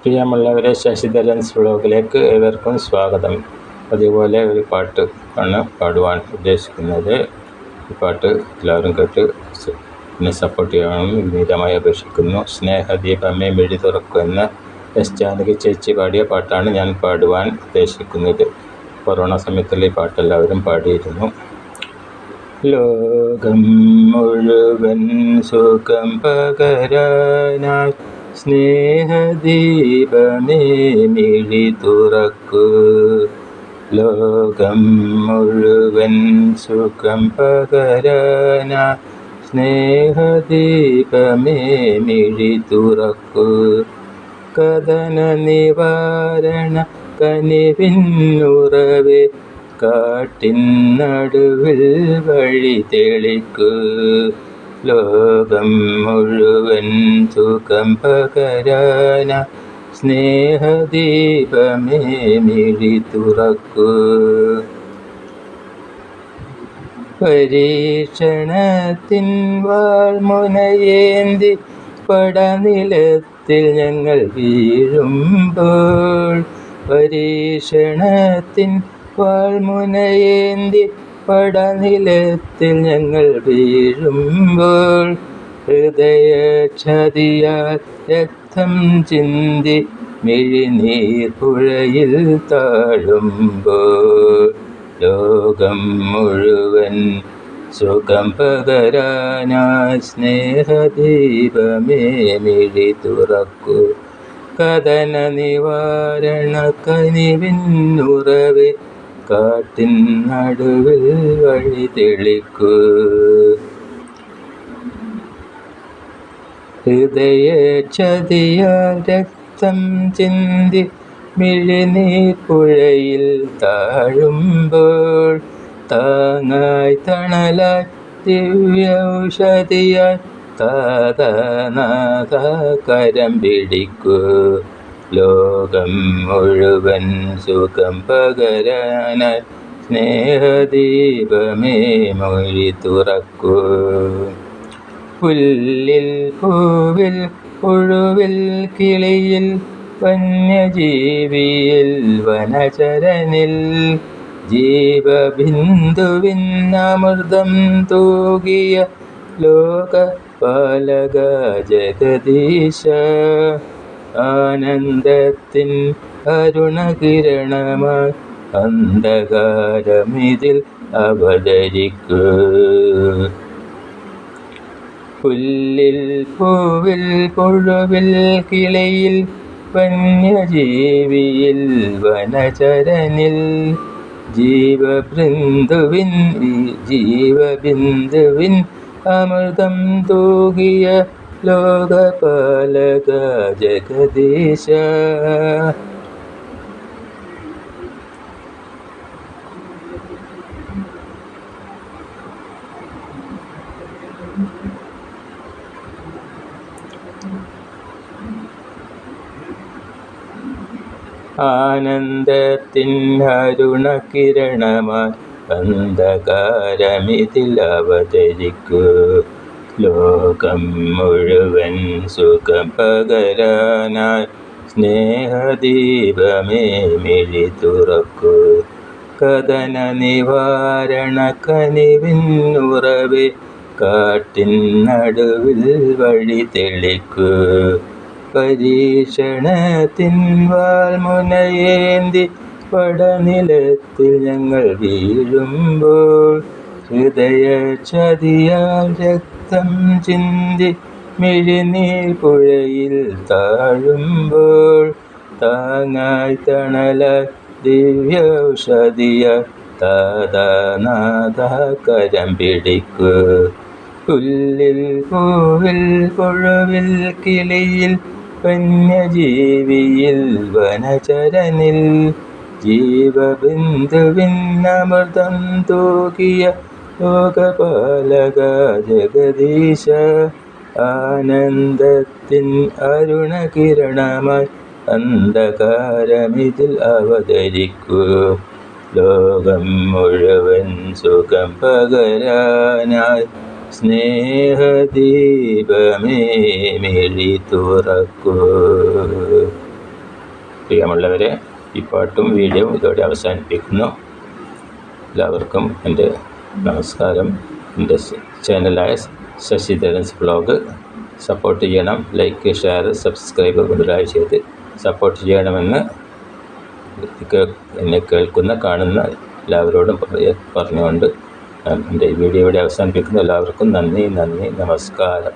പ്രിയമുള്ളവരെ, ശശിധരൻസ് വ്ളോഗിലേക്ക് ഏവർക്കും സ്വാഗതം. അതുപോലെ ഒരു പാട്ട് ആണ് പാടുവാൻ ഉദ്ദേശിക്കുന്നത്. ഈ പാട്ട് എല്ലാവരും കേട്ട് എന്നെ സപ്പോർട്ട് ചെയ്യണമെന്ന് വിനീതമായി അപേക്ഷിക്കുന്നു. സ്നേഹദീപമേ മിഴി തുറക്കൂ എന്ന എസ് ജാനകി ചേച്ചി പാടിയ പാട്ടാണ് ഞാൻ പാടുവാൻ ഉദ്ദേശിക്കുന്നത്. കൊറോണ സമയത്തുള്ള ഈ പാട്ട് എല്ലാവരും പാടിയിരുന്നു. ലോകം മുഴുവൻ സുഖം പകരാനായി സ്നേഹദീപമേ മിഴി തുറക്കൂ. ലോകം മുഴുവൻ സുഖം പകരാനായി സ്നേഹദീപമേ മിഴി തുറക്കൂ. കഥന നിവാരണ കനിവിന്നുറവേ കാട്ടിൻ നടുവിൽ വഴി തെളിക്കൂ. ലോകം മുഴുവൻ സുഖം പകരാനായി സ്നേഹദീപമേ മിഴി തുറക്കൂ. പരീക്ഷണത്തിൻ വാൾമുനയേന്തി പടനിലത്തിൽ ഞങ്ങൾ വീഴുമ്പോൾ, പരീക്ഷണത്തിൻ വാൾമുനയേന്തി പടനിലത്തിൽ ഞങ്ങൾ വീഴുമ്പോൾ, ഹൃദയക്ഷതിയാൽ രക്തം ചിന്തി മിഴിനീർ പുഴയിൽ താഴുമ്പോൾ, ലോകം മുഴുവൻ സുഖം പകരാനായി സ്നേഹദീപമേ മിഴി തുറക്കൂ. കഥന നിവാരണ കനിവിന്നുറവേ കാട്ടിൻ നടുവിൽ വഴി തെളിക്കൂ. ഹൃദയക്ഷതിയാൽ രക്തം ചിന്തി മിഴിനീർ പുഴയിൽ താഴുമ്പോൾ, താങ്ങായി തണലായി ദിവ്യൗഷധിയായി താതനാഥ കരം പിടിക്കൂ. ലോകം മുഴുവൻ സുഖം പകരാനായി സ്നേഹദീപമേ മിഴി തുറക്കൂ. പുല്ലിൽ പൂവിൽ പുഴുവിൽ കിളിയിൽ വന്യജീവിയിൽ വനചരനിൽ ജീവബിന്ദുവിൻ അമൃതം തൂകിയ ലോകപാലക ജഗദീശ, ആനന്ദത്തിൻ അരുണകിരണമായി അന്ധകാരമിതിൽ അവതരിക്കൂ. പുല്ലിൽ പൂവിൽ പുഴുവിൽ കിളിയിൽ വന്യജീവിയിൽ വനചരനിൽ ജീവബിന്ദുവിൻ അമൃതം തൂകിയ ലോകപാലക ജഗദീശ, ആനന്ദത്തിൻ അരുണകിരണമായി അന്ധകാരമിതിൽ അവതരിക്കൂ. ലോകം മുഴുവൻ സുഖം പകരാനായി സ്നേഹദീപമേ മിഴി തുറക്കൂ. കഥന നിവാരണ കനിവിന്നുറവേ കാട്ടിൻ നടുവിൽ വഴി തെളിക്കൂ. പരീക്ഷണത്തിൻ വാൾമുനയേന്തി പടനിലത്തിൽ ഞങ്ങൾ വീഴുമ്പോൾ, ഹൃദയക്ഷതിയാൽ രക്തം ചിന്തി മിഴിനീർ പുഴയിൽ താഴുമ്പോൾ, താങ്ങായി തണലായി ദിവ്യൗഷധിയായി താതനാഥ കരം പിടിക്കൂ. പുല്ലിൽ പൂവിൽ പുഴുവിൽ കിളിയിൽ വന്യജീവിയിൽ വനചരനിൽ ജീവബിന്ദുവിൻ അമൃതം തൂകിയ ലോകപാലക ജഗദീശ, ആനന്ദത്തിൻ അരുണകിരണമായി അന്ധകാരമിതിൽ അവതരിക്കൂ. ലോകം മുഴുവൻ സുഖം പകരാനായി സ്നേഹദീപമേ മിഴി തുറക്കൂ. പ്രിയമുള്ളവരെ, ഈ പാട്ടും വീഡിയോയും ഇതോടെ അവസാനിപ്പിക്കുന്നു. എല്ലാവർക്കും എൻ്റെ നമസ്കാരം. എൻ്റെ ചാനലായ ശശിധരൻസ് വ്ളോഗ് സപ്പോർട്ട് ചെയ്യണം. ലൈക്ക്, ഷെയർ, സബ്സ്ക്രൈബ് മുതലായി ചെയ്ത് സപ്പോർട്ട് ചെയ്യണമെന്ന് എന്നെ കേൾക്കുന്ന, കാണുന്ന എല്ലാവരോടും പറഞ്ഞുകൊണ്ട് എൻ്റെ ഈ വീഡിയോ ഇവിടെ അവസാനിപ്പിക്കുന്നു. എല്ലാവർക്കും നന്ദി, നമസ്കാരം.